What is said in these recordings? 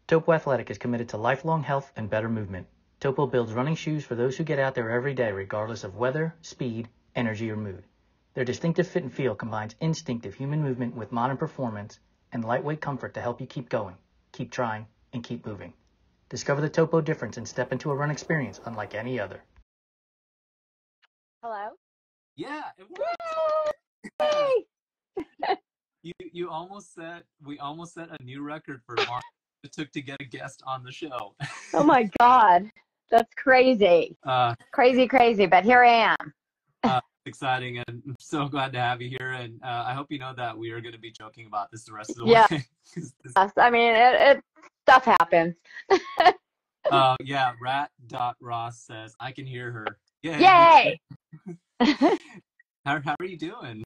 Topo Athletic is committed to lifelong health and better movement. Topo builds running shoes for those who get out there every day regardless of weather, speed, energy, or mood. Their distinctive fit and feel combines instinctive human movement with modern performance and lightweight comfort to help you keep going, keep trying, and keep moving. Discover the Topo difference and step into a run experience unlike any other. Hello? Yeah, it worked. Yay! You almost set we almost set a new record for long it took to get a guest on the show. Oh my God. That's crazy. Crazy, but here I am. Exciting, and I'm so glad to have you here, and I hope you know that we are going to be joking about this the rest of the way. Yes, I mean, it stuff happens. Yeah, Rat.Ross says, I can hear her. Yay! How are you doing?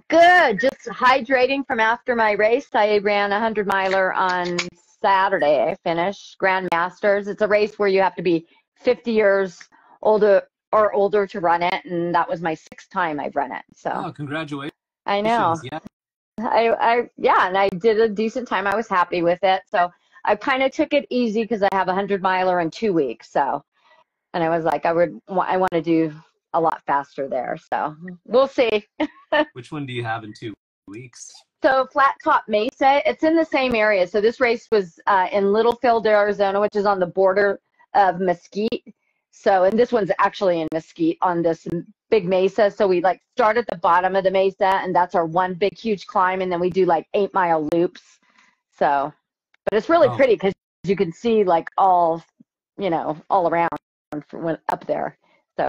Good. Just hydrating from after my race. I ran a 100-miler on Saturday. I finished Grand Masters. It's a race where you have to be 50 years older to run it, and that was my 6th time I've run it. So congratulations. I know. Yeah. And I did a decent time. I was happy with it. So I kind of took it easy because I have a 100-miler in 2 weeks. So, and I was like, I want to do a lot faster there. So we'll see. Which one do you have in 2 weeks? So Flat Top Mesa, it's in the same area. So this race was in Littlefield, Arizona, which is on the border of Mesquite. So, and this one's actually in Mesquite on this big mesa. So we like start at the bottom of the mesa, and that's our one big huge climb, and then we do like 8-mile loops. So, but it's really pretty because you can see like all around from up there. So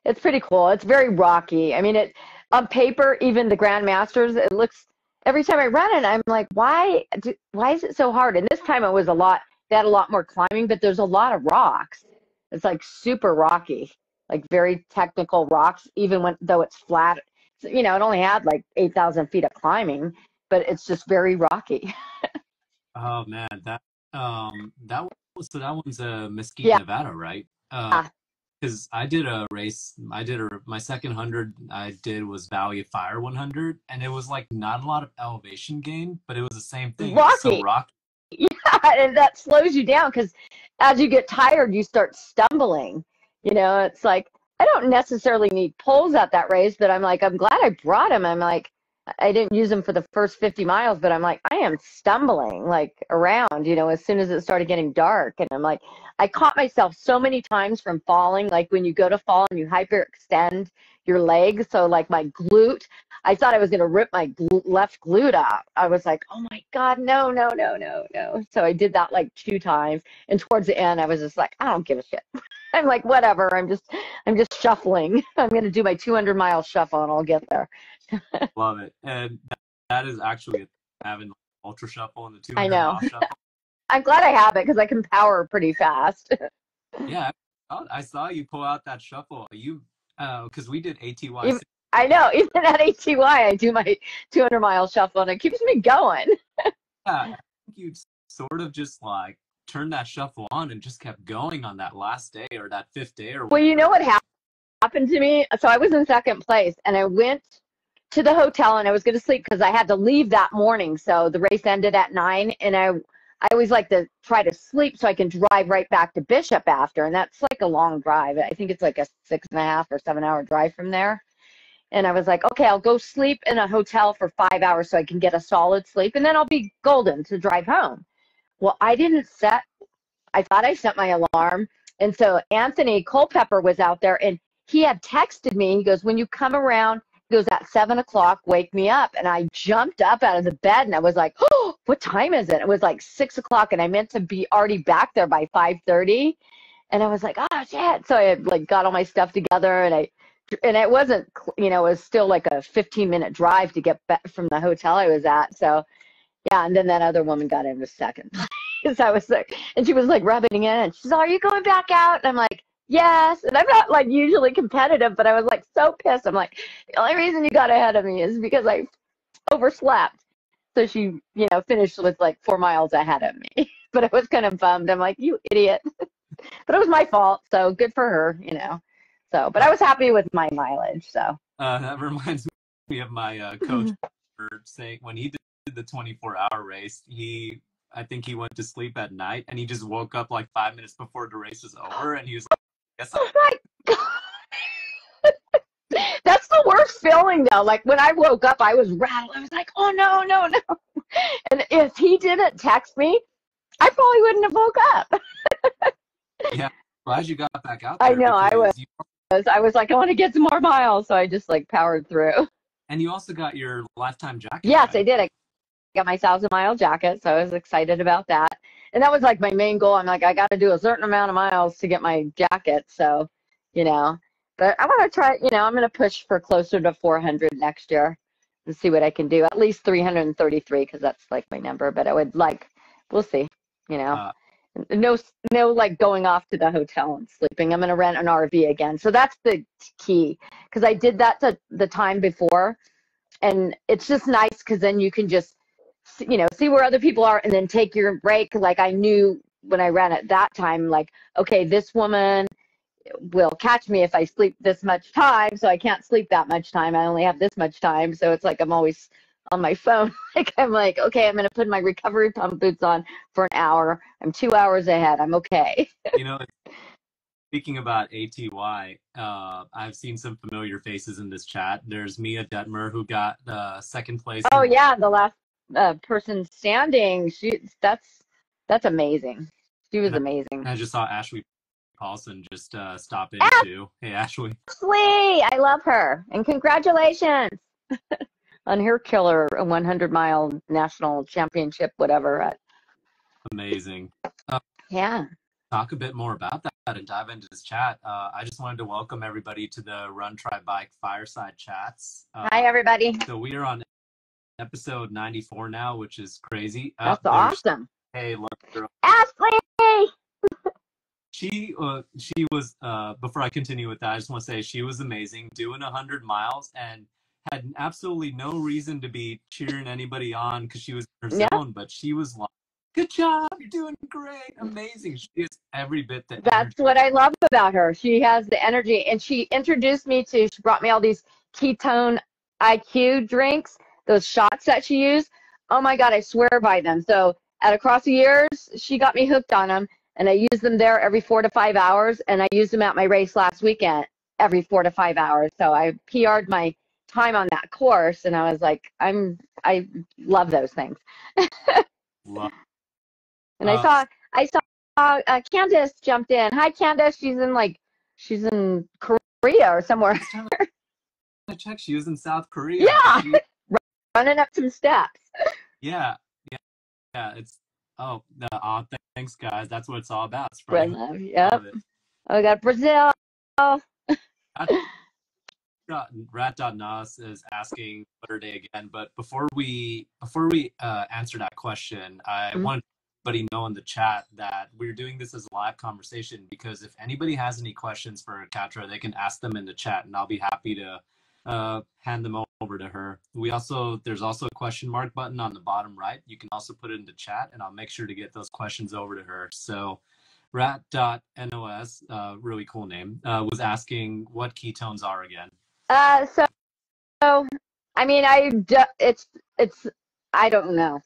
it's pretty cool. It's very rocky. I mean, it on paper, even the Grand Masters, it looks, every time I run it, I'm like, why is it so hard? And this time it was they had a lot more climbing, but there's a lot of rocks. It's like super rocky, like very technical rocks, even though it's flat. So, it only had like 8,000 feet of climbing, but it's just very rocky. Oh man, that one's Mesquite, Nevada, right? Because I did a race. My second 100 I did was Valley of Fire 100, and it was like not a lot of elevation gain, but it was the same thing. Rocky. It was so rocky. Yeah, and that slows you down because as you get tired, you start stumbling. It's like, I don't necessarily need poles at that race, but I'm like, I'm glad I brought them. I'm like, I didn't use them for the first 50 miles, but I'm like, I am stumbling like around, as soon as it started getting dark. And I'm like, I caught myself so many times from falling, like when you go to fall and you hyperextend your leg. So like my glute, I thought I was going to rip my left glute out. I was like, oh my God, no. So I did that like 2 times. And towards the end, I was just like, I don't give a shit. I'm like, whatever. I'm just shuffling. I'm going to do my 200-mile shuffle and I'll get there. Love it. And that is actually having ultra shuffle and the 200 I know. mile shuffle. I'm glad I have it because I can power pretty fast. Yeah, I saw you pull out that shuffle. Because we did ATY. I know. Even at ATY, I do my 200-mile shuffle and it keeps me going. Yeah, I think you sort of just like turned that shuffle on and just kept going on that last day or that 5th day or whatever. Well, you know what happened to me? So I was in 2nd place and I went to the hotel and I was going to sleep because I had to leave that morning. So the race ended at 9 and I always like to try to sleep so I can drive right back to Bishop after. And that's like a long drive. I think it's like a 6.5 or 7-hour drive from there. And I was like, okay, I'll go sleep in a hotel for 5 hours so I can get a solid sleep. And then I'll be golden to drive home. Well, I thought I set my alarm. And so Anthony Culpepper was out there and he had texted me. He goes, when you come around, he goes, at 7 o'clock, wake me up. And I jumped up out of the bed and I was like, oh, what time is it? It was like 6 o'clock and I meant to be already back there by 5:30. And I was like, oh shit. So I had like got all my stuff together and it wasn't, it was still like a 15-minute drive to get back from the hotel I was at. So yeah. And then that other woman got into 2nd place. I was like, and she was like rubbing it in and she's like, are you going back out? And I'm like, yes. And I'm not like usually competitive, but I was like so pissed. I'm like, the only reason you got ahead of me is because I overslept. So she, finished with like 4 miles ahead of me. But I was kind of bummed. I'm like, you idiot. But it was my fault. So good for her, So, but I was happy with my mileage. So that reminds me of my coach saying when he did the 24-hour race, he I think he went to sleep at night, and he just woke up like 5 minutes before the race was over, and he was like, "Guess Oh my God. That's the worst feeling though. Like when I woke up, I was rattled. I was like, oh no, no, no. And if he didn't text me, I probably wouldn't have woke up. Yeah, glad you got back out I there know, I was. because I was like, I want to get some more miles. So I just like powered through. and you also got your lifetime jacket, Yes, I right? did. I got my 1,000-mile jacket. So I was excited about that. And that was like my main goal. I'm like, I got to do a certain amount of miles to get my jacket. So, you know, but I want to try, I'm going to push for closer to 400 next year and see what I can do. At least 333 because that's like my number. But I would like, we'll see, you know. Uh, No, no, like going off to the hotel and sleeping. I'm going to rent an RV again. So that's the key because I did that the time before. And it's just nice because then you can just, see where other people are and then take your break. Like I knew when I ran at that time, like, okay, this woman will catch me if I sleep this much time. So I can't sleep that much time. I only have this much time. So it's like I'm always on my phone. Like I'm like, okay, I'm going to put my recovery pump boots on for an hour. I'm 2 hours ahead. I'm okay. you know, speaking about ATY, I've seen some familiar faces in this chat. There's Mia Detmer who got second place. Oh yeah, the last person standing. That's amazing. She was amazing. I just saw Ashley Paulson just stop in too. Hey, Ashley. Ashley, I love her, and congratulations on her killer 100-mile national championship, whatever. Amazing. Yeah. Talk a bit more about that and dive into this chat. I just wanted to welcome everybody to the Run, Try, Bike Fireside chats. Hi, everybody. So we are on episode 94 now, which is crazy. That's awesome. Hey, look, girl. Ashley! She was, before I continue with that, I just want to say she was amazing, doing 100 miles and had absolutely no reason to be cheering anybody on because she was in her zone, but she was like, good job, you're doing great, amazing. She is every bit the That's energy. what I love about her. She has the energy, and she brought me all these ketone IQ drinks, those shots that she used. Oh my God, I swear by them. So across the years, she got me hooked on them, and I use them there every 4 to 5 hours, and I used them at my race last weekend every 4 to 5 hours. So I PR'd my time on that course, and I was like, I love those things. Love. And I saw Candace jumped in. Hi, Candace. She's in Korea or somewhere. I checked. She was in South Korea. Yeah, running up some steps. Yeah. It's thanks, guys. That's what it's all about. Spread love. Yep. Oh, we got Brazil. Rat.nos is asking what are they again, but before we answer that question, I want everybody know in the chat that we're doing this as a live conversation because if anybody has any questions for Catra, they can ask them in the chat and I'll be happy to hand them over to her. There's also a question mark button on the bottom right. You can also put it in the chat and I'll make sure to get those questions over to her. So rat.nos, really cool name, was asking what ketones are again. So I mean, I don't know.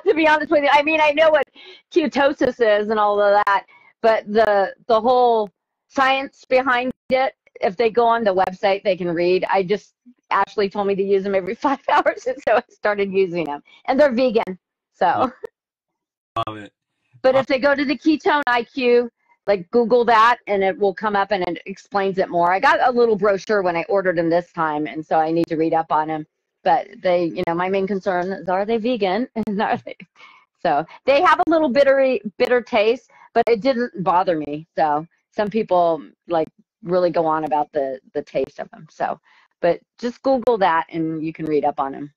To be honest with you, I mean, I know what ketosis is and all of that, but the whole science behind it, if they go on the website, they can read. Ashley told me to use them every 5 hours, and so I started using them. And they're vegan, so. Love it. But if they go to the Ketone IQ, like Google that, and it will come up and it explains it more. I got a little brochure when I ordered them this time, and so I need to read up on them. But my main concern is, are they vegan? And are they? So they have a little bitter taste, but it didn't bother me. So some people really go on about the taste of them. So, but just Google that and you can read up on them.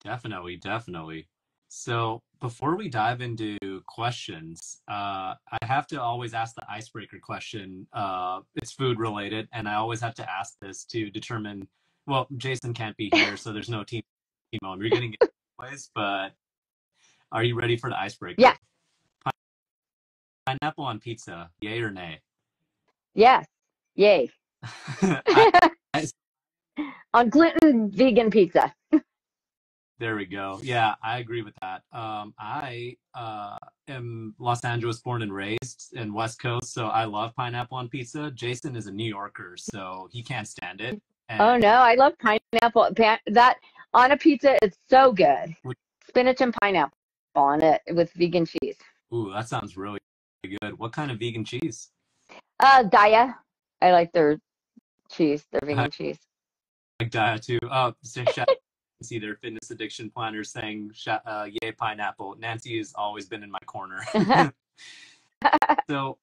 Definitely. So before we dive into questions, I have to always ask the icebreaker question. It's food related, and I always have to ask this to determine. Well, Jason can't be here, so there's no team on. We're getting it anyways, but are you ready for the icebreaker? Yeah. Pineapple on pizza, yay or nay? Yes, yay. On gluten vegan pizza. There we go. Yeah, I agree with that. I am Los Angeles born and raised in West Coast, so I love pineapple on pizza. Jason is a New Yorker, so he can't stand it. Oh And no, I love pineapple. That on a pizza, it's so good. Spinach and pineapple on it with vegan cheese. ooh, that sounds really good. What kind of vegan cheese? Daya. I like their cheese, their I vegan cheese. like that too. Oh, see their fitness addiction planner saying, "Yay pineapple." Nancy has always been in my corner. So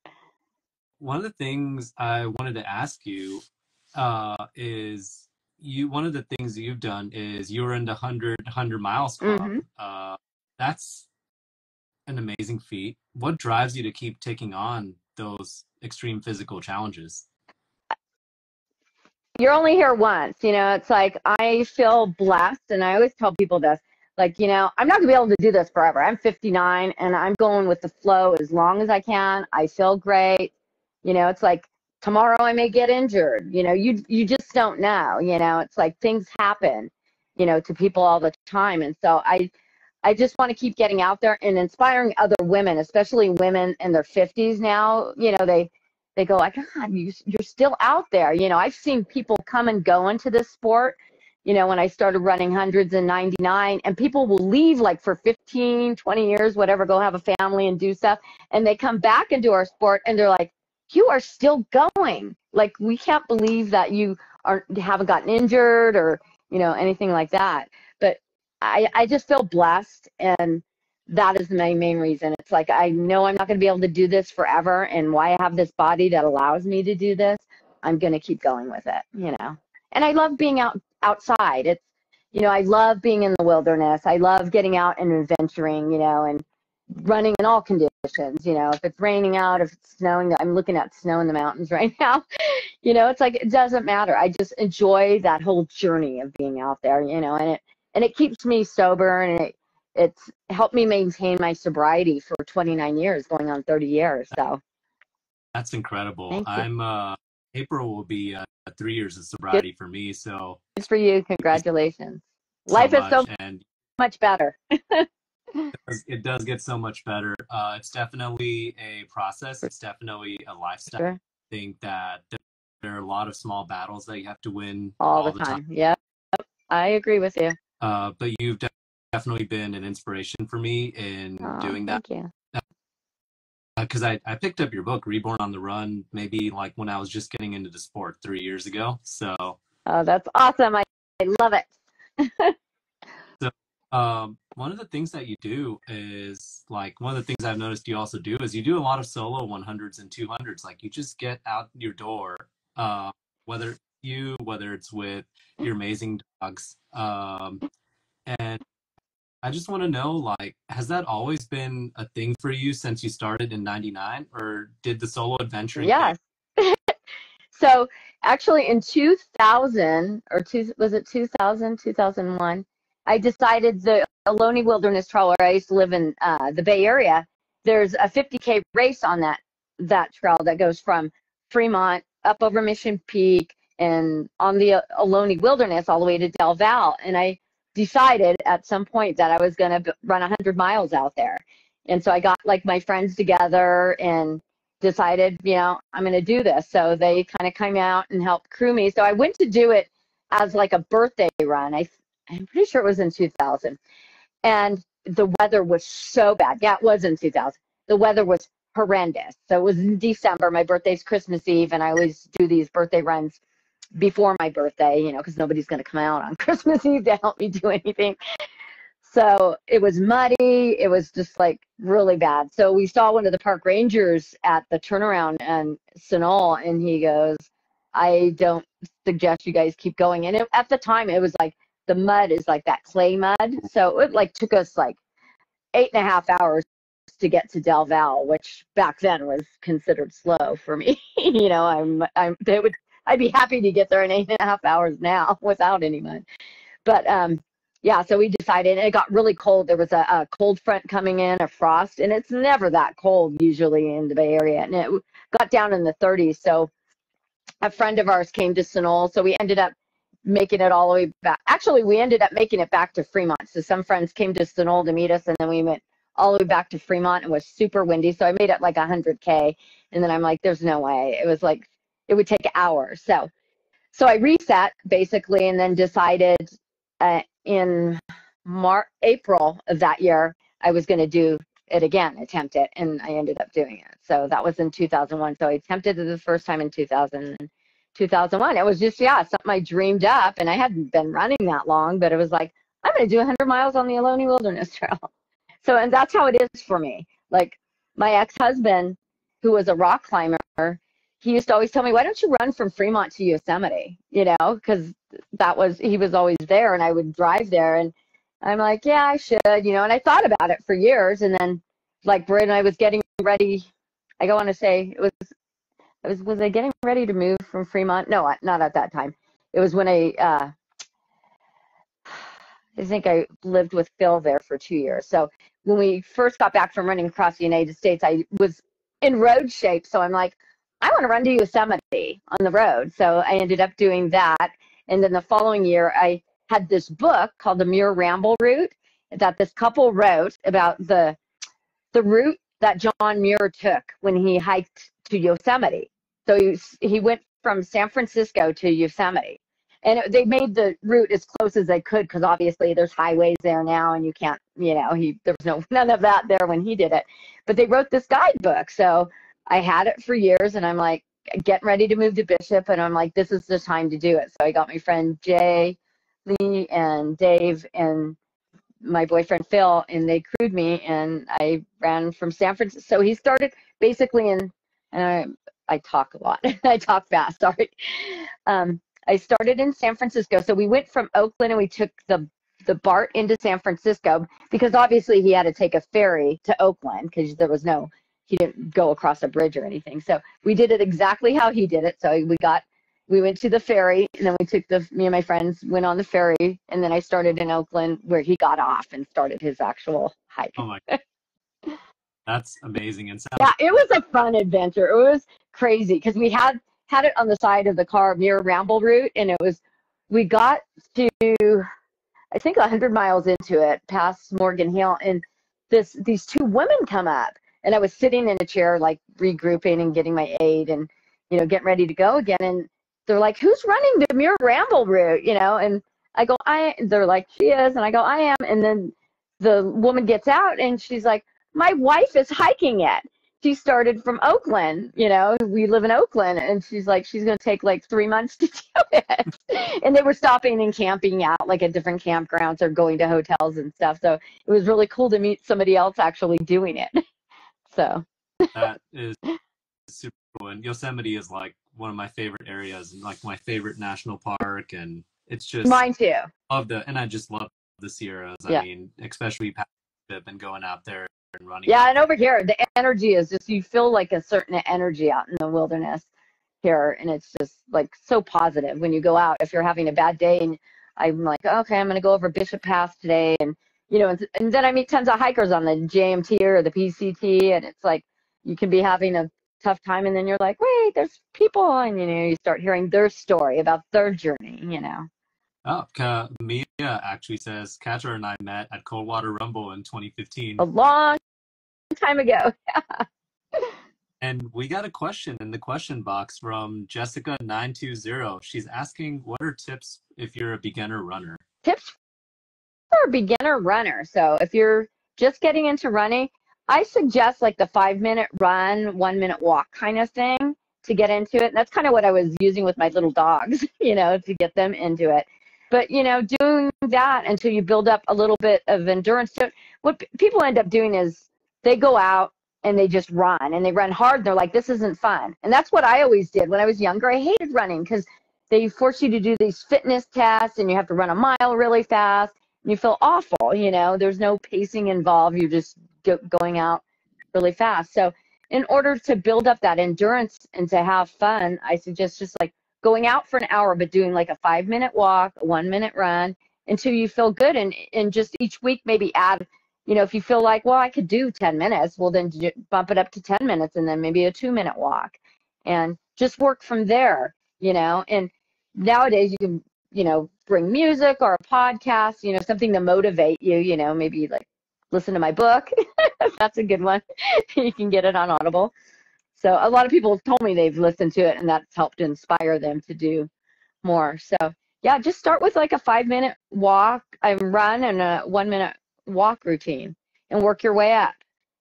one of the things I wanted to ask you is one of the things you've done is you were in the 100 miles club. Mm-hmm. That's an amazing feat. What drives you to keep taking on those extreme physical challenges? You're only here once, it's like I feel blessed, and I always tell people this, like, I'm not gonna be able to do this forever. I'm 59 and I'm going with the flow as long as I can. I feel great. It's like tomorrow I may get injured. You just don't know. It's like things happen, to people all the time. And so I just want to keep getting out there and inspiring other women, especially women in their 50s now. They go like, God, you're still out there. I've seen people come and go into this sport, when I started running hundreds in 99, and people will leave like for 15, 20 years, whatever, go have a family and do stuff. And they come back into our sport and they're like, you are still going. Like, we can't believe that you haven't gotten injured or, anything like that. But I just feel blessed, and that is my main reason. It's like, I know I'm not going to be able to do this forever, and why I have this body that allows me to do this, I'm going to keep going with it, And I love being outside. It's, I love being in the wilderness. I love getting out and adventuring, and running in all conditions. If it's raining out, if it's snowing, I'm looking at snow in the mountains right now. It's like, it doesn't matter. I just enjoy that whole journey of being out there, and it keeps me sober, and it's helped me maintain my sobriety for 29 years, going on 30 years. So that's incredible. Thank you. April will be 3 years of sobriety for me. So good for you. Congratulations. So Life is much, so and much better. it does get so much better. It's definitely a process. It's definitely a lifestyle. Sure. I think that there are a lot of small battles that you have to win all the time. Yeah, I agree with you. But you've definitely been an inspiration for me in doing that. Thank you. Because I picked up your book, Reborn on the Run, maybe like when I was just getting into the sport 3 years ago. So. Oh, that's awesome. I love it. So one of the things that you do is, like, one of the things I've noticed you also do is you do a lot of solo 100s and 200s. Like, you just get out your door, whether it's with your amazing dogs. And I just want to know, like, has that always been a thing for you since you started in 99, or did the solo adventuring? Yes. So actually in 2000, was it 2000, 2001, I decided the Ohlone Wilderness Trail, where I used to live in the Bay Area, there's a 50K race on that trail that goes from Fremont up over Mission Peak and on the Ohlone Wilderness all the way to Del Val. And I decided at some point that I was going to run 100 miles out there. And so I got like my friends together and decided, I'm going to do this. So they kind of came out and helped crew me. So I went to do it as like a birthday run. I'm pretty sure it was in 2000. And the weather was so bad. Yeah, it was in 2000. The weather was horrendous. So it was in December. My birthday's Christmas Eve, and I always do these birthday runs before my birthday, because nobody's going to come out on Christmas Eve to help me do anything. So it was muddy. It was just like really bad. So we saw one of the park rangers at the turnaround in Sunol, and he goes, I don't suggest you guys keep going. And at the time, it was like the mud is like that clay mud. So it like took us like 8.5 hours to get to Del Val, which back then was considered slow for me. I'd be happy to get there in 8.5 hours now without any mud. But yeah, so we decided, and it got really cold. There was a cold front coming in, a frost, and it's never that cold usually in the Bay Area. And it got down in the 30s. So a friend of ours came to Sunol, so we ended up making it all the way back. Actually, we ended up making it back to Fremont. So some friends came to Sunol to meet us, and then we went all the way back to Fremont. It was super windy. So I made it like 100K. And then I'm like, there's no way. It was like, it would take hours. So I reset basically, and then decided in April of that year, I was going to do it again, attempt it, and I ended up doing it. So that was in 2001. So I attempted it the first time in 2001. It was just, something I dreamed up, and I hadn't been running that long, but it was like, I'm going to do 100 miles on the Ohlone Wilderness Trail. So, and that's how it is for me. Like my ex-husband, who was a rock climber, he used to always tell me, why don't you run from Fremont to Yosemite? You know, because he was always there, and I would drive there, and I'm like, yeah, I should, you know, and I thought about it for years. And then like when I was getting ready, I don't want to say was I getting ready to move from Fremont? No, not at that time. It was when I think I lived with Phil there for 2 years. So when we first got back from running across the United States, I was in road shape. So I'm like, I want to run to Yosemite on the road. So I ended up doing that. And then the following year, I had this book called The Muir Ramble Route that this couple wrote about the route that John Muir took when he hiked to Yosemite. So he went from San Francisco to Yosemite. And they made the route as close as they could, because obviously there's highways there now, and you can't, you know, there was none of that there when he did it. But they wrote this guidebook. So I had it for years, and I'm like getting ready to move to Bishop, and I'm like, this is the time to do it. So I got my friend Jay, Lee, and Dave, and my boyfriend Phil, and they crewed me, and I ran from San Francisco. So he started basically and I talk a lot. I talk fast, sorry. I started in San Francisco. So we went from Oakland, and we took the BART into San Francisco, because obviously he had to take a ferry to Oakland, because he didn't go across a bridge or anything. So we did it exactly how he did it. So we went to the ferry, and then me and my friends went on the ferry, and then I started in Oakland, where he got off and started his actual hike. Oh my God. That's amazing. And yeah, it was a fun adventure. It was crazy, because we had it on the side of the car, Muir Ramble Route, and we got to, I think 100 miles into it, past Morgan Hill, and these two women come up, and I was sitting in a chair, like regrouping and getting my aid, and, you know, getting ready to go again, and they're like, who's running the Muir Ramble Route, you know? And I go, they're like, she is, and I go, I am. And then the woman gets out, and she's like, my wife is hiking it. She started from Oakland, you know, we live in Oakland, and she's like, she's going to take like 3 months to do it. And they were stopping and camping out, like at different campgrounds, or going to hotels and stuff. So it was really cool to meet somebody else actually doing it. So that is super cool. And Yosemite is like one of my favorite areas, and like my favorite national park, and it's just mine too. And I just love the Sierras. I mean, especially past and going out there and running. Yeah, and over here the energy is just, you feel like a certain energy out in the wilderness here, and it's just like so positive when you go out. If you're having a bad day, and I'm like, okay, I'm going to go over Bishop Pass today, and you know, and then I meet tons of hikers on the JMT or the PCT, and it's like you can be having a tough time, and then you're like, wait, there's people, and you know, you start hearing their story about their journey, you know. Oh, Mia actually says Catra and I met at Coldwater Rumble in 2015. A long time ago. And we got a question in the question box from Jessica920. She's asking, what are tips if you're a beginner runner? Tips for a beginner runner. So if you're just getting into running, I suggest like the 5-minute run, 1-minute walk kind of thing to get into it. And that's kind of what I was using with my little dogs, you know, to get them into it. But, you know, doing that until you build up a little bit of endurance. So what people end up doing is they go out and they just run, and they run hard. And they're like, this isn't fun. And that's what I always did when I was younger. I hated running, because they force you to do these fitness tests, and you have to run a mile really fast, and you feel awful. You know, there's no pacing involved. You're just going out really fast. So in order to build up that endurance and to have fun, I suggest just like going out for an hour, but doing like a 5-minute walk, a 1-minute run until you feel good. And just each week maybe add, you know, if you feel like, well, I could do 10 minutes, well, then bump it up to 10 minutes, and then maybe a 2-minute walk, and just work from there, you know. And nowadays you can bring music or a podcast, something to motivate you, maybe like listen to my book. That's a good one. You can get it on Audible. So a lot of people have told me they've listened to it and that's helped inspire them to do more. So yeah, just start with like a 5-minute walk and run and a 1-minute walk routine and work your way up.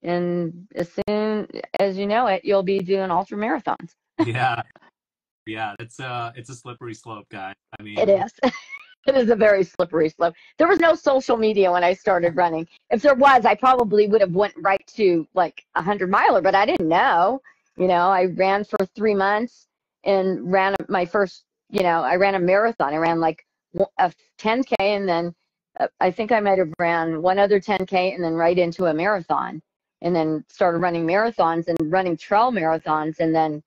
And as soon as you know it, you'll be doing ultra marathons. Yeah. Yeah. It's a slippery slope, guy. I mean, It is. It is a very slippery slope. There was no social media when I started running. If there was, I probably would have went right to like 100-miler, but I didn't know. I ran for 3 months and ran my first, I ran a marathon. I ran like a 10K and then I think I might have ran one other 10K and then right into a marathon and then started running marathons and running trail marathons. And then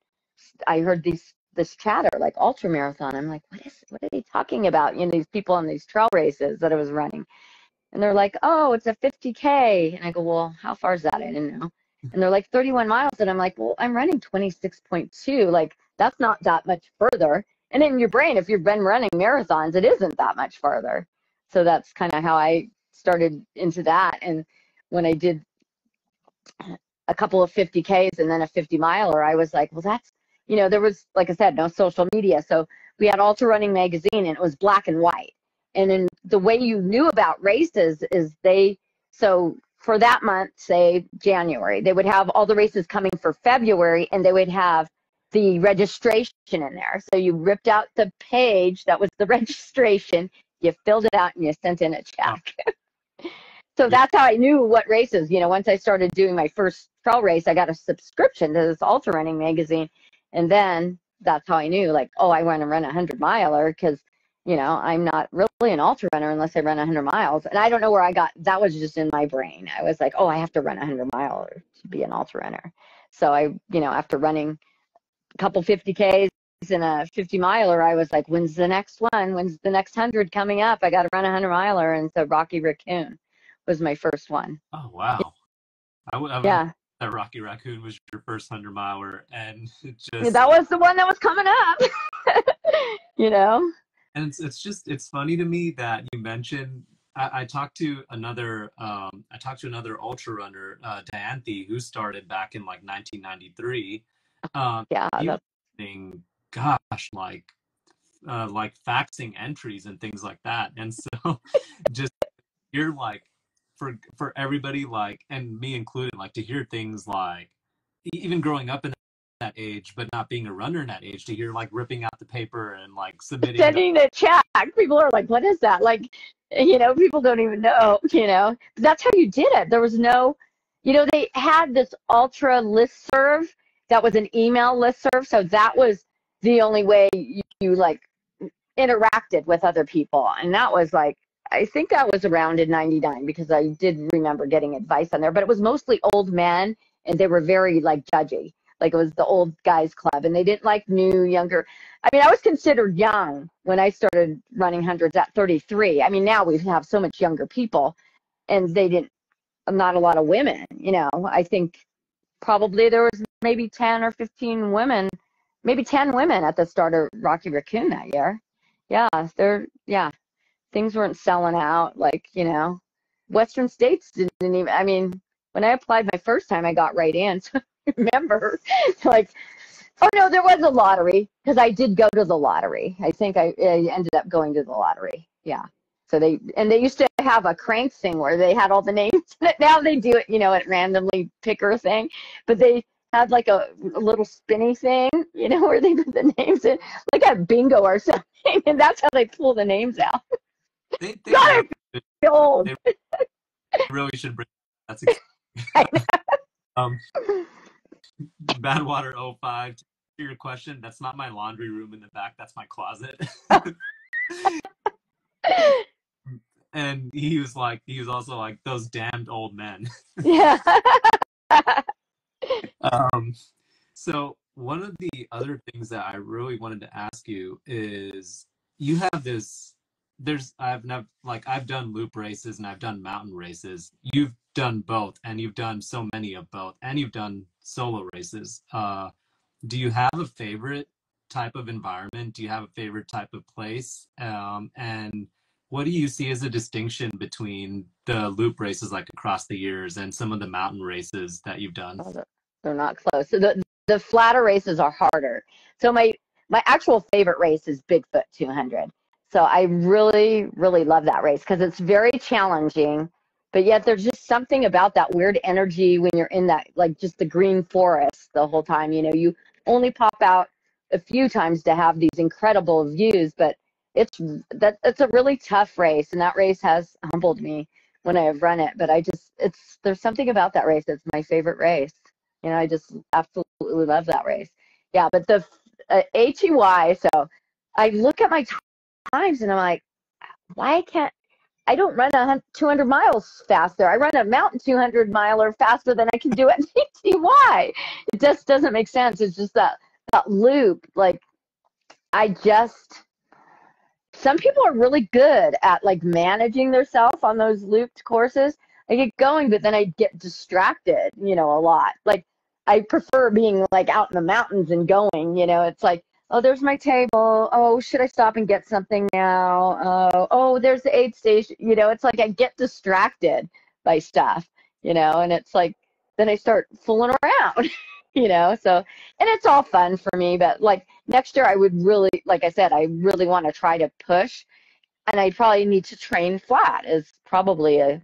I heard this chatter like ultra marathon. I'm like, what are they talking about? These people on these trail races that I was running. And they're like, oh, it's a 50K. And I go, well, how far is that? I didn't know. And they're like 31 miles. And I'm like, well, I'm running 26.2. Like, that's not that much further. And in your brain, if you've been running marathons, it isn't that much further. So that's kind of how I started into that. And when I did a couple of 50Ks and then a 50-miler, I was like, well, that's, there was, like I said, no social media. So we had Ultra Running Magazine and it was black and white. And then the way you knew about races is so for that month, say January, they would have all the races coming for February and they would have the registration in there. So you ripped out the page that was the registration, you filled it out and you sent in a check. So that's how I knew what races, once I started doing my first trail race, I got a subscription to this Ultra Running Magazine. And then that's how I knew, like, oh, I want to run a 100-miler because, I'm not really an ultra runner unless I run 100 miles. And I don't know where I got, that was just in my brain. I was like, oh, I have to run a 100-miler to be an ultra runner. So I, after running a couple 50Ks and a 50-miler, I was like, when's the next one? When's the next 100 coming up? I got to run a 100-miler. And so Rocky Raccoon was my first one. Oh, wow. Yeah. That Rocky Raccoon was your first 100-miler, and it just that was the one that was coming up. And it's funny to me that you mentioned. I talked to another ultra runner, Dianthe, who started back in like 1993. Yeah, he was saying, gosh, like faxing entries and things like that, and so just you're like. For everybody, like, and me included, like, to hear things like, even growing up in that age, but not being a runner in that age, to hear like ripping out the paper and like sending a check. People are like, what is that? Like, people don't even know, That's how you did it. There was no, they had this ultra listserv that was an email listserv. So that was the only way you like interacted with other people. And that was like, I think that was around in 99 because I did remember getting advice on there, but it was mostly old men and they were very like judgy. Like it was the old guys club and they didn't like new, younger. I mean, I was considered young when I started running hundreds at 33. I mean, now we have so much younger people and not a lot of women, I think probably there was maybe 10 or 15 women, maybe 10 women at the start of Rocky Raccoon that year. Yeah. Things weren't selling out, like, Western states didn't even, I mean, when I applied my first time, I got right in. So I remember, like, oh no, there was a lottery, because I did go to the lottery. I think I ended up going to the lottery. Yeah. So they used to have a crank thing where they had all the names. Now they do it, at randomly picker thing. But they had like a little spinny thing, where they put the names in, like a bingo or something. And that's how they pull the names out. They God, I feel old. They really should bring that's Badwater 05, to your question, that's not my laundry room in the back, that's my closet. And he was also like, those damned old men. Yeah. So one of the other things that I really wanted to ask you is, you have this, I've done loop races and I've done mountain races. You've done both, and you've done so many of both, and you've done solo races. Do you have a favorite type of environment? Do you have a favorite type of place? And what do you see as a distinction between the loop races like across the years and some of the mountain races that you've done? Oh, they're not close. So the flatter races are harder. So my actual favorite race is Bigfoot 200. So I really, really love that race because it's very challenging, but yet there's just something about that weird energy when you're in that, like just the green forest the whole time. You know, you only pop out a few times to have these incredible views, but it's a really tough race, and that race has humbled me when I've run it. But there's something about that race that's my favorite race. You know, I just absolutely love that race. Yeah, but the HEY, so I look at my times and I'm like, why can't I don't run 200 miles faster. I run a mountain 200 miler faster than I can do at HEY. It just doesn't make sense. It's just that loop. Like some people are really good at like managing themselves on those looped courses. I get going, but then I get distracted, you know, a lot. Like I prefer being like out in the mountains and going, you know, it's like, oh, there's my table. Oh, should I stop and get something now? Oh, there's the aid station. You know, it's like I get distracted by stuff, you know, and it's like, then I start fooling around, you know, so, and it's all fun for me, but like next year I would really, like I said, I really want to try to push, and I probably need to train flat is probably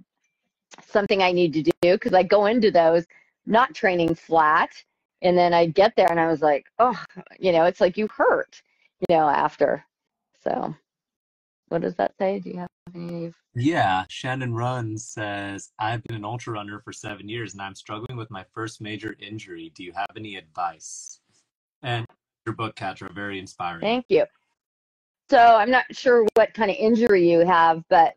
something I need to do because I go into those not training flat, and then I get there and I was like, oh, you know, it's like you hurt, you know, after. So what does that say? Do you have any? Yeah, Shannon Run says, I've been an ultra runner for 7 years and I'm struggling with my first major injury. Do you have any advice? And your book, Catra, very inspiring. Thank you. So I'm not sure what kind of injury you have, but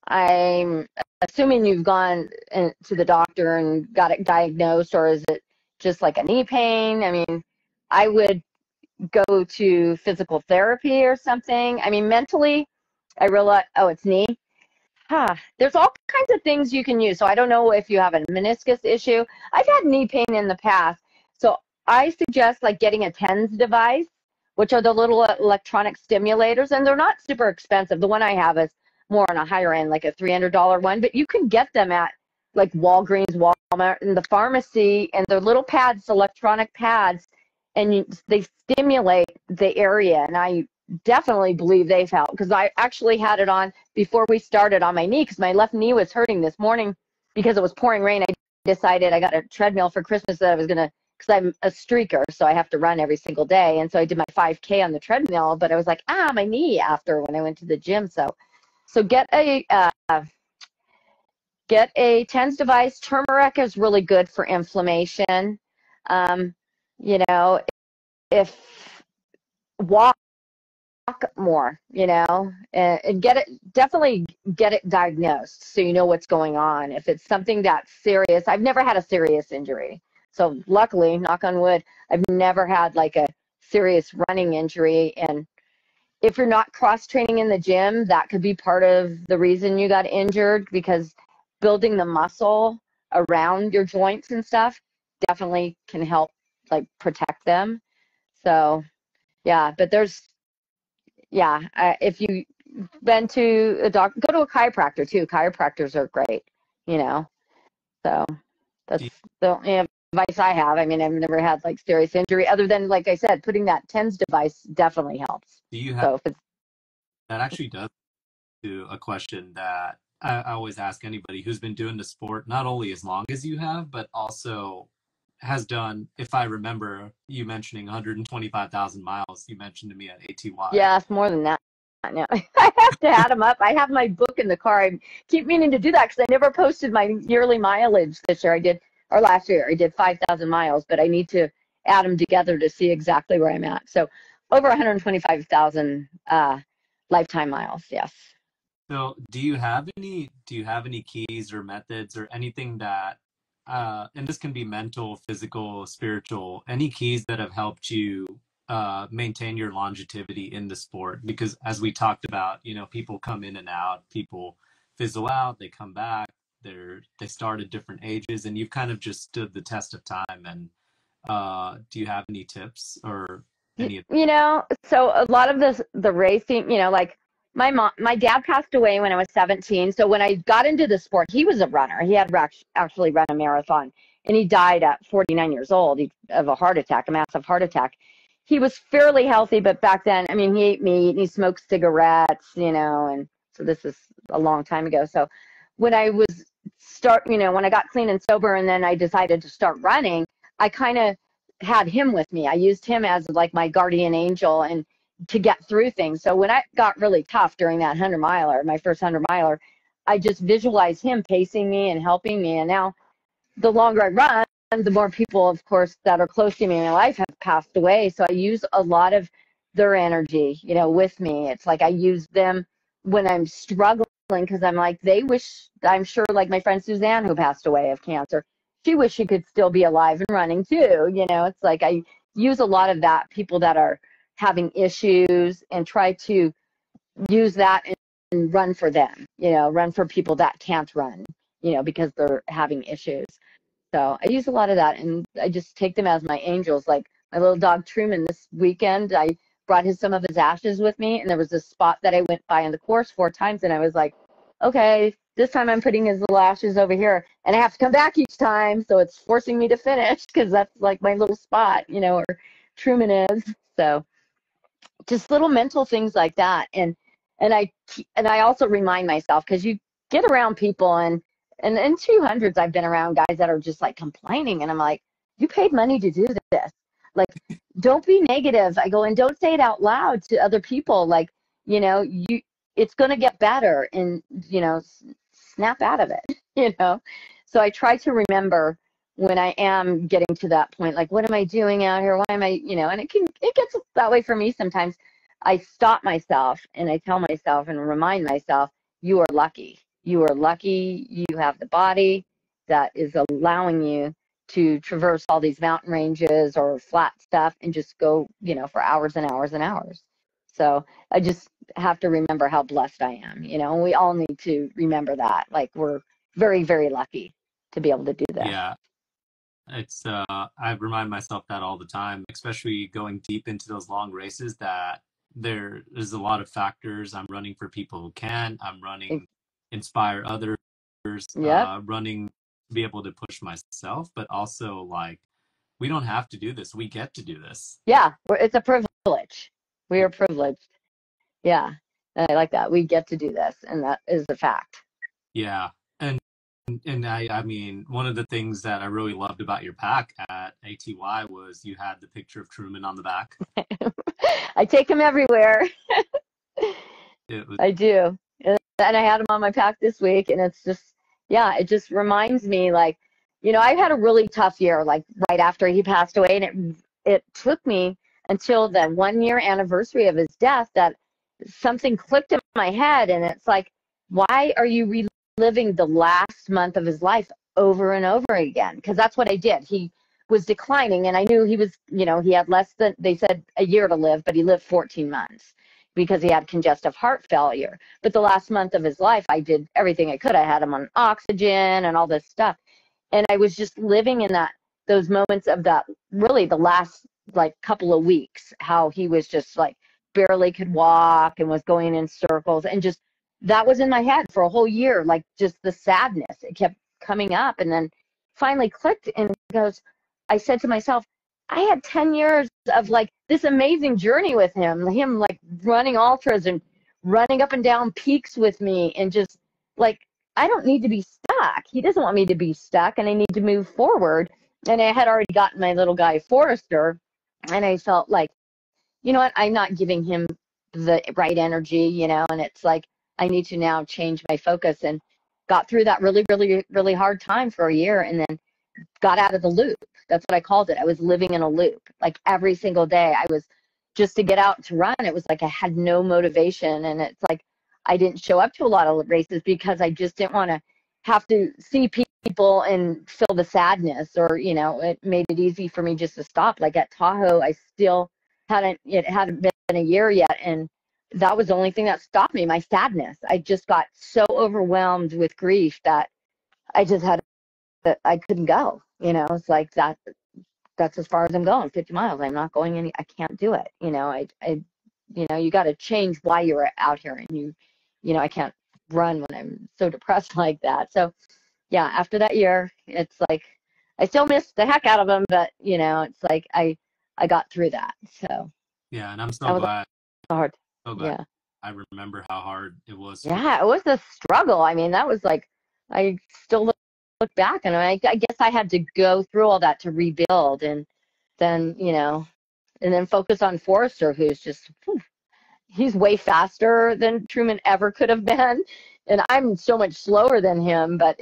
I'm assuming you've gone to the doctor and got it diagnosed, or is it just like a knee pain? I mean, I would go to physical therapy or something. I mean, mentally, I realize, oh, it's knee. There's all kinds of things you can use. So I don't know if you have a meniscus issue. I've had knee pain in the past. So I suggest like getting a TENS device, which are the little electronic stimulators, and they're not super expensive. The one I have is more on a higher end, like a $300 one, but you can get them at like Walgreens, Walmart, and the pharmacy, and they're little pads, electronic pads, and they stimulate the area. And I definitely believe they've helped because I actually had it on before we started on my knee because my left knee was hurting this morning because it was pouring rain. I decided I got a treadmill for Christmas that I was going to, because I'm a streaker, so I have to run every single day. And so I did my 5K on the treadmill, but I was like, my knee after when I went to the gym. So get a TENS device. Turmeric is really good for inflammation. You know, if walk more, you know, and definitely get it diagnosed so you know what's going on. If it's something that's serious, I've never had a serious injury. So luckily, knock on wood, I've never had like a serious running injury. And if you're not cross training in the gym, that could be part of the reason you got injured, because building the muscle around your joints and stuff definitely can help like protect them. So yeah, but if you've been to a doctor, go to a chiropractor too. Chiropractors are great, you know. So that's Do you, the only advice I have. I mean, I've never had like serious injury other than, like I said, putting that TENS device definitely helps. do you have, So if it's, that actually does to a question that I always ask anybody who's been doing the sport, not only as long as you have, but also has done, if I remember you mentioning 125,000 miles, you mentioned to me at ATY. yeah, it's more than that. Now I have to add them up. I have my book in the car. I keep meaning to do that because I never posted my yearly mileage this year. Or last year, I did 5,000 miles, but I need to add them together to see exactly where I'm at. So over 125,000 lifetime miles. Yes. So do you have any keys or methods or anything that and this can be mental, physical, spiritual, any keys that have helped you maintain your longevity in the sport? Because as we talked about, you know, people come in and out, people fizzle out, they come back, they start at different ages, and you've kind of just stood the test of time Do you have any tips or any? So a lot of the racing, like my dad passed away when I was 17. So when I got into the sport, he was a runner. He had actually run a marathon, and he died at 49 years old of a heart attack, a massive heart attack. He was fairly healthy, but back then, I mean, he ate meat and he smoked cigarettes, and so this is a long time ago. So when I when I got clean and sober, and then I decided to start running, I kind of had him with me. I used him as like my guardian angel and to get through things. So when I got really tough during that 100-miler, my first 100-miler, I just visualized him pacing me and helping me. And now the longer I run, the more people, of course, that are close to me in my life have passed away. So I use a lot of their energy, with me. It's like I use them when I'm struggling, because I'm like, I'm sure, like my friend Suzanne, who passed away of cancer, she wished she could still be alive and running too. It's like I use a lot of that, people that are having issues, and try to use that and run for them, run for people that can't run, because they're having issues. So I use a lot of that, and I just take them as my angels. Like my little dog Truman, this weekend, I brought some of his ashes with me, and there was a spot that I went by on the course 4 times, and I was like, okay, this time I'm putting his little ashes over here, and I have to come back each time, so it's forcing me to finish, because that's like my little spot, where Truman is. So just little mental things like that, and I also remind myself, because you get around people, and in 200s I've been around guys that are just like complaining, and I'm like, you paid money to do this, like, don't be negative. I go, and don't say it out loud to other people, like, it's going to get better, and snap out of it. So I try to remember when I am getting to that point, like, what am I doing out here? Why am I, and it gets that way for me sometimes. I stop myself and I tell myself and remind myself, you are lucky. You are lucky. You have the body that is allowing you to traverse all these mountain ranges or flat stuff and just go, for hours and hours and hours. So I just have to remember how blessed I am, and we all need to remember that. Like, we're very, very lucky to be able to do this. Yeah. It's I remind myself that all the time, especially going deep into those long races, that there's a lot of factors. I'm running for people who can. I'm running inspire others. Yep. Running to be able to push myself, but also, like, we don't have to do this. We get to do this. Yeah, it's a privilege. We are privileged. Yeah, and I like that. We get to do this, and that is a fact. Yeah, and I mean, one of the things that I really loved about your pack at ATY was you had the picture of Truman on the back. I take him everywhere. Was... I do. And I had him on my pack this week, and it's just, yeah, it just reminds me, like, I've had a really tough year, like right after he passed away, and it took me until the 1-year anniversary of his death that something clicked in my head, and it's like, why are you reliving the last month of his life over and over again? Because that's what I did. He was declining, and I knew he was, he had less than, they said, a year to live, but he lived 14 months because he had congestive heart failure. But the last month of his life, I did everything I could. I had him on oxygen and all this stuff. And I was just living in those moments of that, really the last like couple of weeks, how he was just like barely could walk and was going in circles, and just that was in my head for a whole year, like just the sadness. It kept coming up, and then finally clicked, and I said to myself, I had 10 years of like this amazing journey with him like running ultras and running up and down peaks with me, and just like, I don't need to be stuck. He doesn't want me to be stuck, and I need to move forward. And I had already gotten my little guy Forrester, and I felt like, you know what, I'm not giving him the right energy, and it's like, I need to now change my focus, and got through that really, really, really hard time for a year, and then got out of the loop. That's what I called it. I was living in a loop. Like every single day I was, just to get out to run, it was like I had no motivation, and it's like I didn't show up to a lot of races because I just didn't want to have to see people and feel the sadness, or it made it easy for me just to stop. Like at Tahoe, I still it hadn't been a year yet, and that was the only thing that stopped me, my sadness. I just got so overwhelmed with grief that I just had I couldn't go. It's like that's that's as far as I'm going, 50 miles. I'm not going any, I can't do it. You got to change why you're out here, and I can't run when I'm so depressed like that. So yeah, after that year, it's like, I still miss the heck out of them, but it's like, I got through that. So Yeah. And I'm that so was glad, hard. so glad. Yeah. I remember how hard it was for Yeah, it was a struggle. I mean, that was like, I still look back, and I guess I had to go through all that to rebuild, and then, and then focus on Forrester, who's just, he's way faster than Truman ever could have been. And I'm so much slower than him, but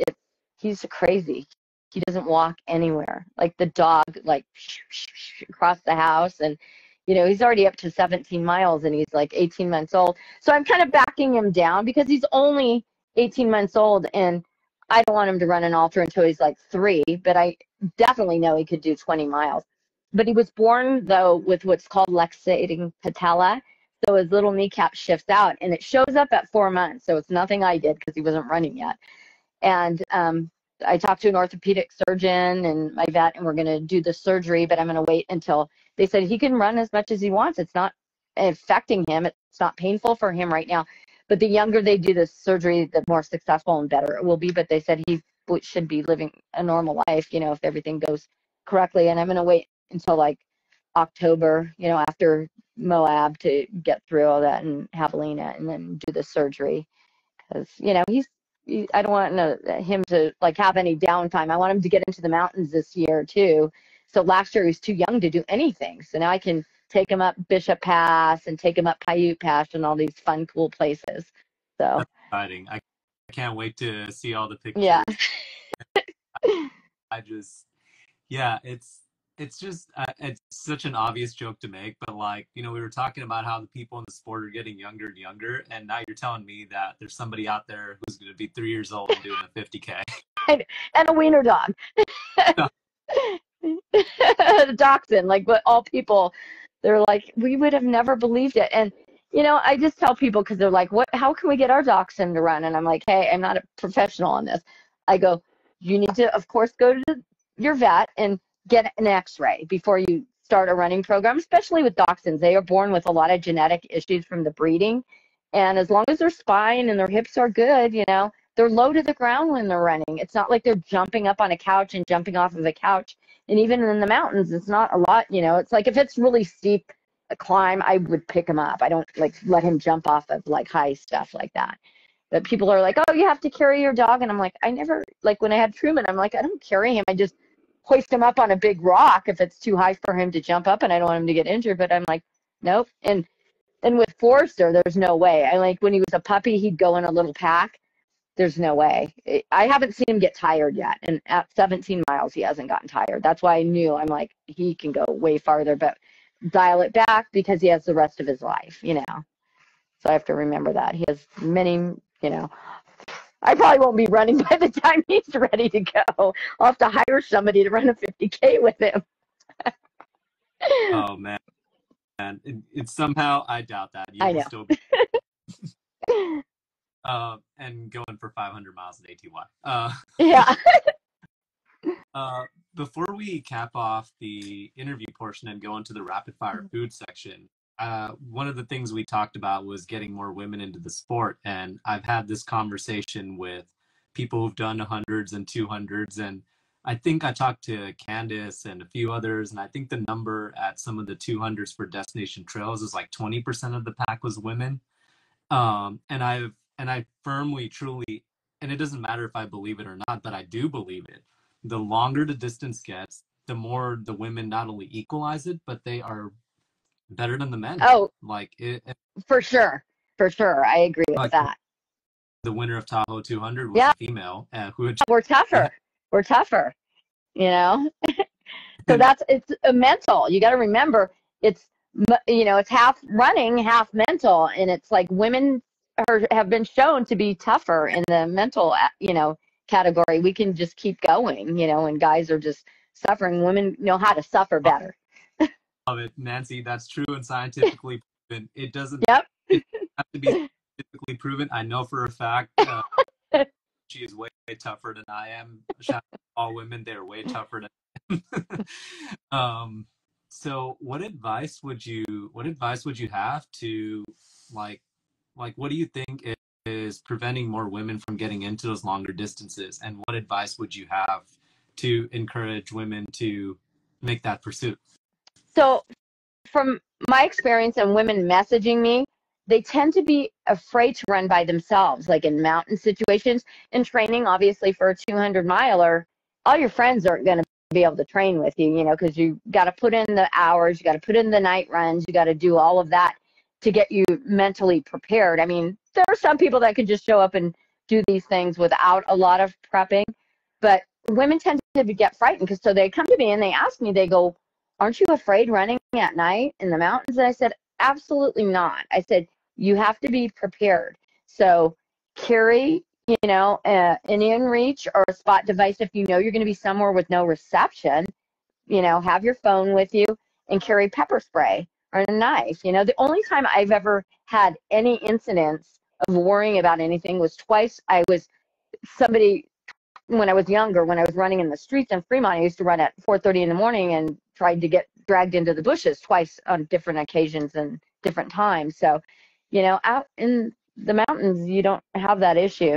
he's crazy. He doesn't walk anywhere. Like the dog, like across the house. And, he's already up to 17 miles, and he's like 18 months old. So I'm kind of backing him down because he's only 18 months old, and I don't want him to run an ultra until he's like 3, but I definitely know he could do 20 miles. But he was born, though, with what's called luxating patella. So his little kneecap shifts out, and it shows up at 4 months. So it's nothing I did because he wasn't running yet. And I talked to an orthopedic surgeon and my vet, and we're going to do the surgery, but I'm going to wait until they said he can run as much as he wants. It's not affecting him. It's not painful for him right now. But the younger they do this surgery, the more successful and better it will be. But they said he should be living a normal life, if everything goes correctly. And I'm going to wait until like October, after Moab, to get through all that and javelina and then do the surgery. Because, I don't want him to like have any downtime. I want him to get into the mountains this year too. So last year he was too young to do anything. So now I can take him up Bishop Pass and take him up Paiute Pass and all these fun, cool places. So that's exciting. I can't wait to see all the pictures. Yeah. It's just it's such an obvious joke to make, but like, we were talking about how the people in the sport are getting younger and younger, and now you're telling me that there's somebody out there who's going to be 3 years old and doing a 50K. And a wiener dog. The dachshund, like, what all people, they're like, we would have never believed it. And I just tell people, because they're like, how can we get our dachshund to run? And I'm like, hey, I'm not a professional on this. I go, you need to, of course, go to your vet and get an x-ray before you start a running program, especially with dachshunds. They are born with a lot of genetic issues from the breeding, and as long as their spine and their hips are good, they're low to the ground when they're running. It's not like they're jumping up on a couch and jumping off of a couch. And even in the mountains, it's not a lot. It's like if it's really steep a climb, I would pick him up. I don't like let him jump off of like high stuff like that. But people are like, oh, you have to carry your dog. And I'm like, I never, like when I had Truman, I'm like, I don't carry him. I just hoist him up on a big rock if it's too high for him to jump up and I don't want him to get injured. But I'm like, nope. And with Forrester, there's no way. I like when he was a puppy, he'd go in a little pack. There's no way. I haven't seen him get tired yet. And at 17 miles, he hasn't gotten tired. That's why I knew, I'm like, he can go way farther, but dial it back because he has the rest of his life, So I have to remember that. He has many, I probably won't be running by the time he's ready to go. I'll have to hire somebody to run a 50K with him. Oh, man. It's somehow, I doubt that. You I will know. still be and going for 500 miles at ATY. Yeah. Before we cap off the interview portion and go into the rapid fire food section, one of the things we talked about was getting more women into the sport. And I've had this conversation with people who've done 100s and 200s. And I think I talked to Candace and a few others. And I think the number at some of the 200s for Destination Trails is like 20% of the pack was women. And I firmly, truly, and it doesn't matter if I believe it or not, but I do believe it. The longer the distance gets, the more the women not only equalize it, but they are better than the men. Oh, like it. For sure. I agree with that. The winner of Tahoe 200 was a female who had. We're tougher. So it's a mental. You got to remember, it's half running, half mental, and it's like women have been shown to be tougher in the mental, category. We can just keep going, and guys are just suffering. Women know how to suffer better. Love it, Nancy. That's true and scientifically proven. It doesn't. Yep. It doesn't have to be scientifically proven. I know for a fact she is way tougher than I am. Shout out to all women, they're way tougher than So what advice would you have to like what do you think is preventing more women from getting into those longer distances? And what advice would you have to encourage women to make that pursuit? So from my experience and women messaging me, they tend to be afraid to run by themselves, like in mountain situations. In training, obviously, for a 200 miler, all your friends aren't going to be able to train with you, because you got to put in the hours, you got to put in the night runs, you got to do all of that to get you mentally prepared. I mean, there are some people that can just show up and do these things without a lot of prepping, but women tend to get frightened because so they come to me and they ask me, they go, aren't you afraid running at night in the mountains? And I said, absolutely not. I said, you have to be prepared. So carry, an in reach or a spot device if you know you're going to be somewhere with no reception. Have your phone with you and carry pepper spray or a knife. The only time I've ever had any incidents of worrying about anything was twice. Somebody when I was younger, when I was running in the streets in Fremont, I used to run at 4:30 in the morning and tried to get dragged into the bushes twice on different occasions and different times. So, out in the mountains, you don't have that issue,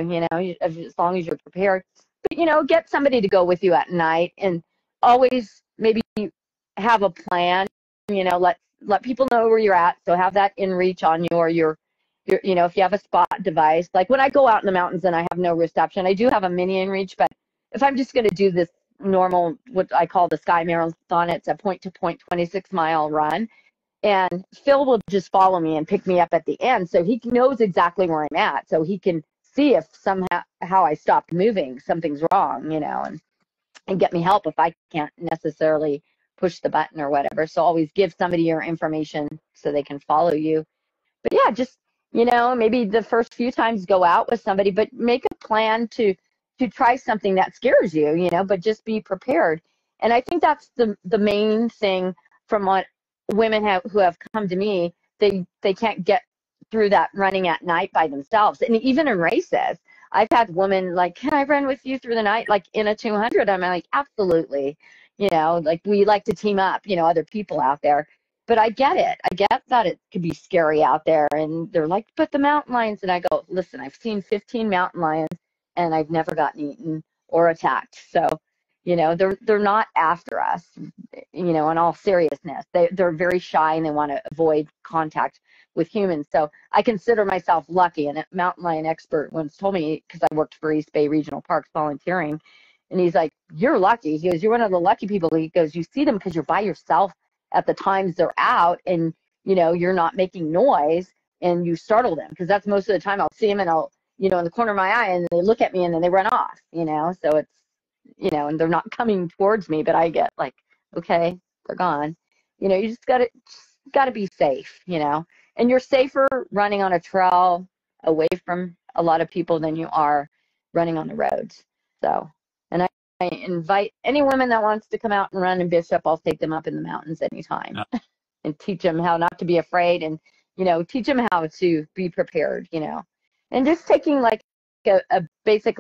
as long as you're prepared. But, get somebody to go with you at night and always maybe have a plan, let people know where you're at. So have that in reach on you or if you have a spot device, like when I go out in the mountains and I have no reception, I do have a mini inReach, but if I'm just going to do this normal, what I call the Sky Marathon, it's a point-to-point 26-mile run, and Phil will just follow me and pick me up at the end, so he knows exactly where I'm at, so he can see if somehow I stopped moving, something's wrong, and get me help if I can't necessarily push the button or whatever. So always give somebody your information so they can follow you. But yeah, just, maybe the first few times go out with somebody, but make a plan to try something that scares you, but just be prepared. And I think that's the main thing from what women who have come to me, they can't get through that running at night by themselves. And even in races, I've had women like, can I run with you through the night? Like in a 200, I'm like, absolutely. Like we like to team up, other people out there. But I get it. I get that it could be scary out there. And they're like, but the mountain lions. And I go, listen, I've seen 15 mountain lions and I've never gotten eaten or attacked. So, they're not after us, in all seriousness. They're very shy and they want to avoid contact with humans. So I consider myself lucky. And a mountain lion expert once told me, because I worked for East Bay Regional Parks volunteering, and he's like, you're lucky. He goes, you're one of the lucky people. He goes, you see them because you're by yourself at the times they're out, and you're not making noise and you startle them, because that's most of the time I'll see them and I'll in the corner of my eye and they look at me and then they run off, so it's and they're not coming towards me, but I get like, okay, they're gone. You just gotta be safe, and you're safer running on a trail away from a lot of people than you are running on the roads. So, and I invite any woman that wants to come out and run in Bishop. I'll take them up in the mountains anytime and teach them how not to be afraid, and teach them how to be prepared, and just taking like a basic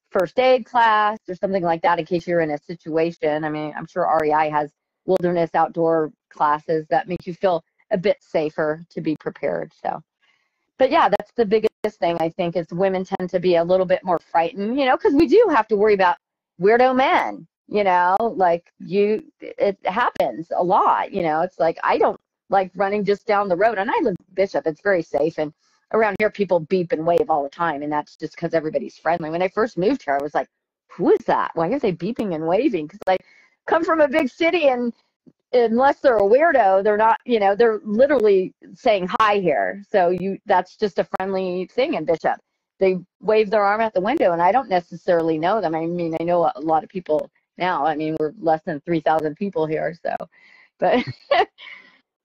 first aid class or something like that in case you're in a situation. I mean, I'm sure REI has wilderness outdoor classes that make you feel a bit safer to be prepared. So, but yeah, that's the biggest thing I think is women tend to be a little bit more frightened, because we do have to worry about weirdo men, it happens a lot, it's like, I don't like running just down the road, and I live in Bishop, it's very safe, and around here people beep and wave all the time, and that's just because everybody's friendly. When I first moved here, I was like, who is that? Why are they beeping and waving? Because I come from a big city, and unless they're a weirdo, they're not, they're literally saying hi here. So that's just a friendly thing in Bishop. They wave their arm out the window, and I don't necessarily know them. I mean, I know a lot of people now. I mean, we're less than 3,000 people here, so, but,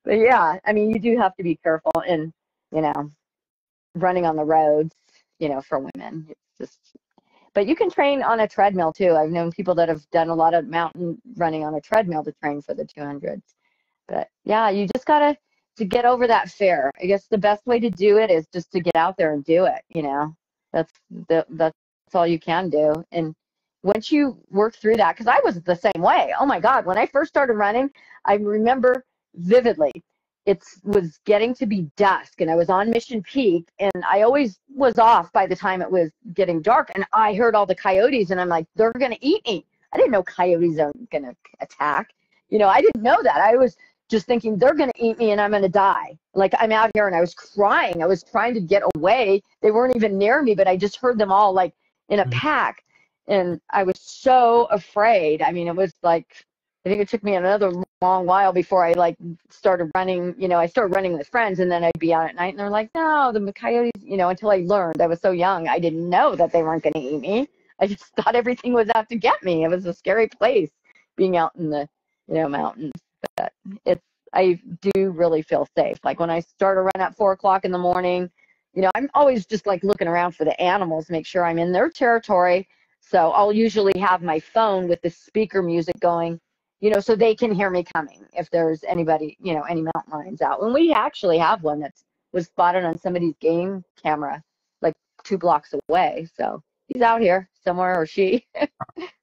but yeah, I mean, you do have to be careful and, running on the roads, for women. It's just, but you can train on a treadmill too. I've known people that have done a lot of mountain running on a treadmill to train for the 200s. But yeah, you just gotta to get over that fear. I guess the best way to do it is just to get out there and do it. That's all you can do. And once you work through that, because I was the same way. Oh my God, when I first started running, I remember vividly. It was getting to be dusk, and I was on Mission Peak, and I always was off by the time it was getting dark, and I heard all the coyotes, and I'm like, they're going to eat me. I didn't know coyotes are going to attack. You know, I didn't know that. I was just thinking they're going to eat me and I'm going to die. Like, I'm out here, and I was crying. I was trying to get away. They weren't even near me, but I just heard them all like in a pack. And I was so afraid. I mean, it was like, I think it took me another long while before I like started running. You know, I started running with friends, and then I'd be out at night, and they're like, no, the coyotes, you know, until I learned. I was so young. I didn't know that they weren't going to eat me. I just thought everything was out to get me. It was a scary place being out in the, you know, mountains. But I do really feel safe. Like when I start a run at 4 o'clock in the morning, you know, I'm always just like looking around for the animals, make sure I'm in their territory. So I'll usually have my phone with the speaker music going, you know, so they can hear me coming if there's anybody, you know, any mountain lions out. And we actually have one that was spotted on somebody's game camera like 2 blocks away. So he's out here somewhere, or she. So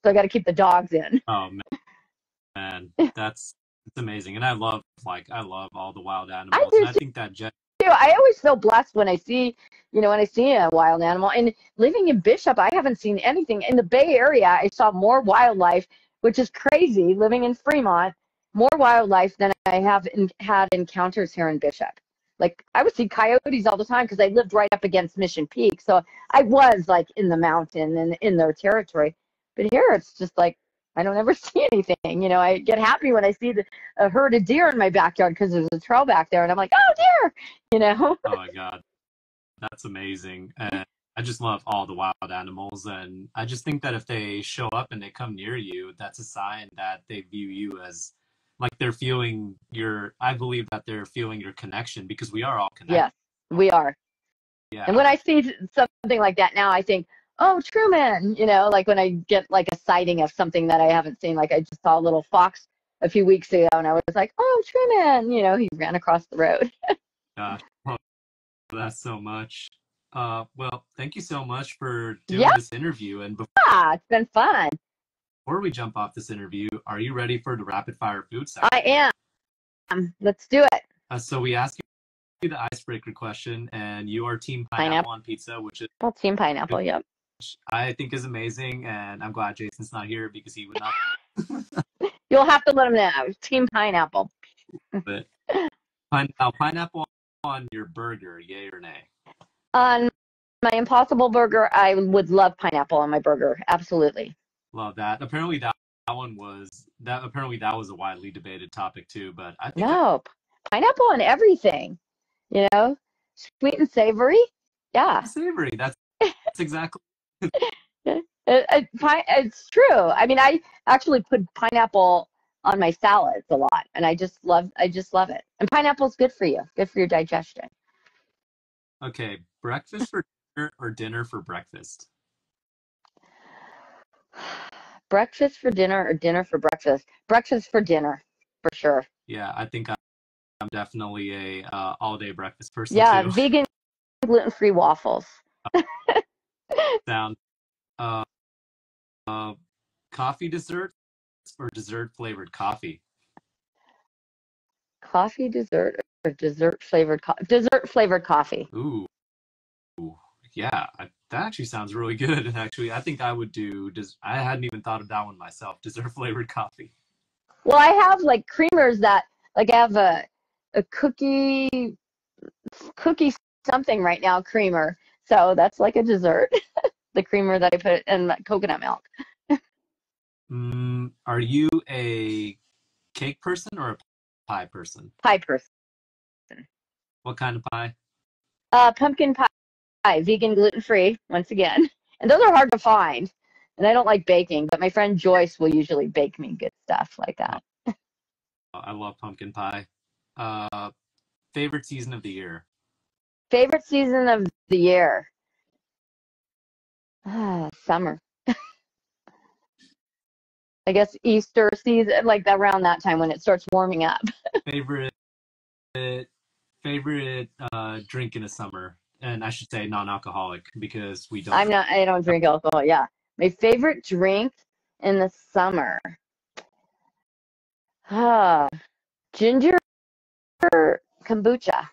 I got to keep the dogs in. Oh man, that's amazing. And I love all the wild animals. And I think that I always feel blessed when I see, you know, when I see a wild animal. And living in Bishop, I haven't seen anything. In the Bay Area, I saw more wildlife, which is crazy. Living in Fremont, more wildlife than I have had encounters here in Bishop. Like, I would see coyotes all the time because I lived right up against Mission Peak. So I was like in the mountain and in their territory. But here it's just like, I don't ever see anything. You know, I get happy when I see a herd of deer in my backyard because there's a trail back there, and I'm like, oh, deer, you know. Oh my God, that's amazing. And I just love all the wild animals, and I just think that if they show up and they come near you, that's a sign that they view you as like they're feeling I believe that they're feeling your connection, because we are all connected. Yes, we are. Yeah. And when I see something like that now, I think, oh, Truman, you know, like when I get like a sighting of something that I haven't seen, like I just saw a little fox a few weeks ago, and I was like, oh, Truman, you know, he ran across the road. Gosh, love that so much. Well, thank you so much for doing this interview. And it's been fun. Before we jump off this interview, are you ready for the rapid fire food section? I am. Let's do it. So we ask you the icebreaker question, and you are team pineapple on pizza, which is team pineapple. Yep. I think is amazing, and I'm glad Jason's not here because he would not. You'll have to let him know. Team pineapple. But pineapple on your burger, yay or nay? On my Impossible Burger, I would love pineapple on my burger. Absolutely. Love that. Apparently that was a widely debated topic too, but I think pineapple on everything. You know, sweet and savory. Yeah. Savory. That's exactly. It's true. I mean, I actually put pineapple on my salads a lot, and I just love it. And pineapple's good for you, good for your digestion. Okay, breakfast for dinner or dinner for breakfast? Breakfast for dinner or dinner for breakfast? Breakfast for dinner, for sure. Yeah, I think I'm definitely a all-day breakfast person too. Yeah, vegan, gluten-free waffles. Sound. Coffee desserts or dessert-flavored coffee? Coffee dessert or dessert-flavored coffee? Dessert-flavored coffee. Ooh. Yeah, that actually sounds really good. And actually, I think I would do. I hadn't even thought of that one myself. Dessert-flavored coffee. Well, I have like creamers that, like, I have a cookie something right now, creamer. So that's like a dessert. The creamer that I put in coconut milk. Are you a cake person or a pie person? Pie person. What kind of pie? Pumpkin pie, vegan, gluten-free, once again. And those are hard to find. And I don't like baking, but my friend Joyce will usually bake me good stuff like that. I love pumpkin pie. Favorite season of the year? Favorite season of the year? Summer. I guess Easter season, like around that time when it starts warming up. Favorite drink in the summer, and I should say non-alcoholic because we don't. I don't drink alcohol. Yeah, My favorite drink in the summer. Ginger kombucha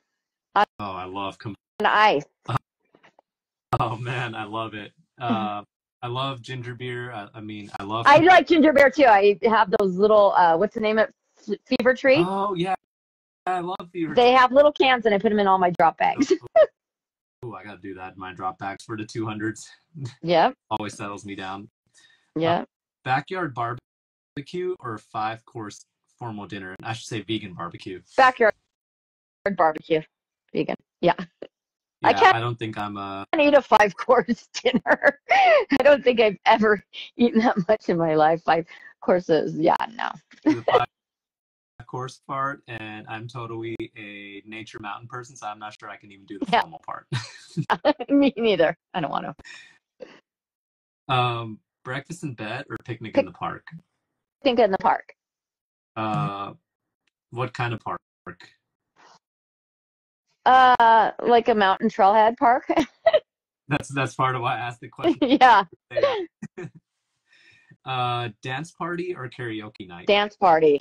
Oh, I love on ice. Oh man, I love it. I love ginger beer. I mean, I love. I like ginger beer too. I have those little, what's the name of it? Fever Tree. Oh yeah, I love Fever They Tree. have little cans and I put them in all my drop bags. Oh, I gotta do that in my drop bags for the 200s. Yep. Always settles me down. Yep. Backyard barbecue or 5-course formal dinner? I should say vegan barbecue. Backyard barbecue. Vegan. Yeah. Yeah, I don't think I'm a. I eat a 5-course dinner. I don't think I've ever eaten that much in my life. 5 courses. Yeah, no. The 5-course part, and I'm totally a nature mountain person, so I'm not sure I can even do the formal part. Me neither. I don't want to. Breakfast in bed or picnic in the park? Picnic in the park. What kind of park? Like a mountain trailhead park. That's part of why I asked the question. Yeah. Dance party or karaoke night? Dance party.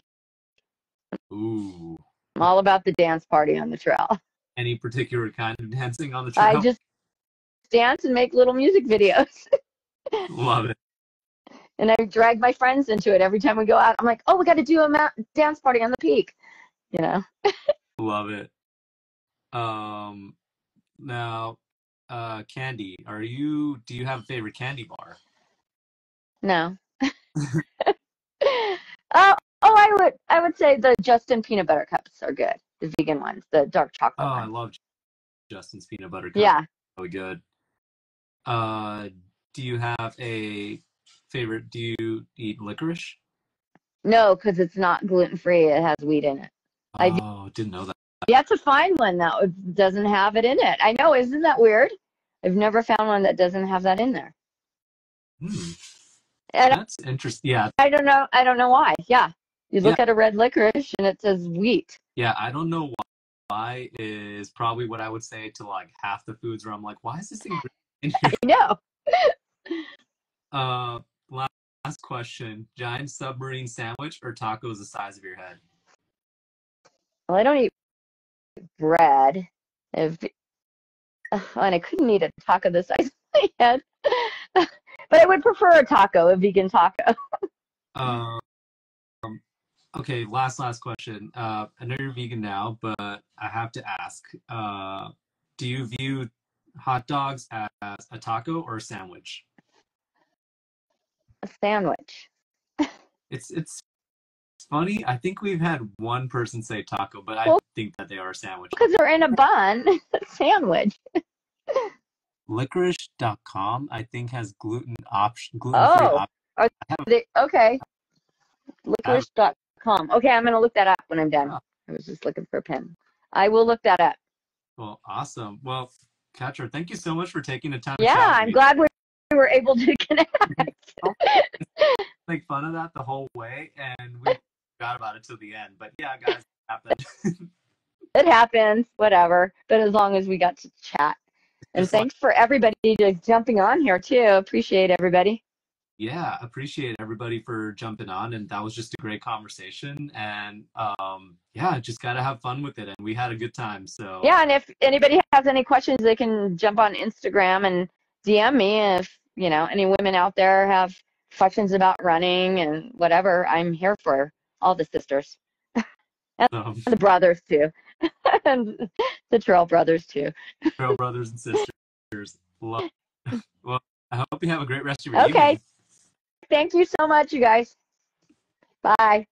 Ooh. I'm all about the dance party on the trail. Any particular kind of dancing on the trail? I just dance and make little music videos. Love it. And I drag my friends into it every time we go out. I'm like, oh, we got to do a dance party on the peak. You know? Love it. Now, candy. Do you have a favorite candy bar? No. I would say the Justin peanut butter cups are good. The vegan ones, the dark chocolate ones. I love Justin's peanut butter cups. Yeah. Really good. Do you have a favorite? Do you eat licorice? No, because it's not gluten-free. It has wheat in it. Didn't know that. You have to find one that doesn't have it in it. I know, isn't that weird? I've never found one that doesn't have that in there. That's interesting. Yeah. I don't know why. Yeah. You look at a red licorice and it says wheat. Yeah, I don't know why is probably what I would say to like half the foods where I'm like, why is this thing in here? I know. Last question. Giant submarine sandwich or tacos the size of your head? Well, I don't eat bread. And I couldn't eat a taco the size of my head. But I would prefer a taco, a vegan taco. Okay, last question. I know you're vegan now, but I have to ask, do you view hot dogs as a taco or a sandwich? A sandwich. It's funny. I think we've had one person say taco, but I think that they are a sandwich. Because they're in a bun. Sandwich. Licorice.com, I think, has gluten-free option. Okay. Licorice.com. Okay, I'm going to look that up when I'm done. I was just looking for a pen. I will look that up. Well, awesome. Well, Catra, thank you so much for taking the time. Yeah, I'm glad we were able to connect. Make fun of that the whole way, and we forgot about it till the end. But yeah, guys, it happened. It happens, whatever. But as long as we got to chat. And thanks for everybody just jumping on here too. Appreciate everybody. Yeah, appreciate everybody for jumping on, and that was just a great conversation. And yeah, just gotta have fun with it, and we had a good time. So yeah, and if anybody has any questions, they can jump on Instagram and DM me. If any women out there have questions about running and whatever, I'm here for all the sisters and the brothers too, and the trail brothers too. Trail brothers and sisters. Well, I hope you have a great rest of your evening. Okay. Thank you so much, you guys. Bye.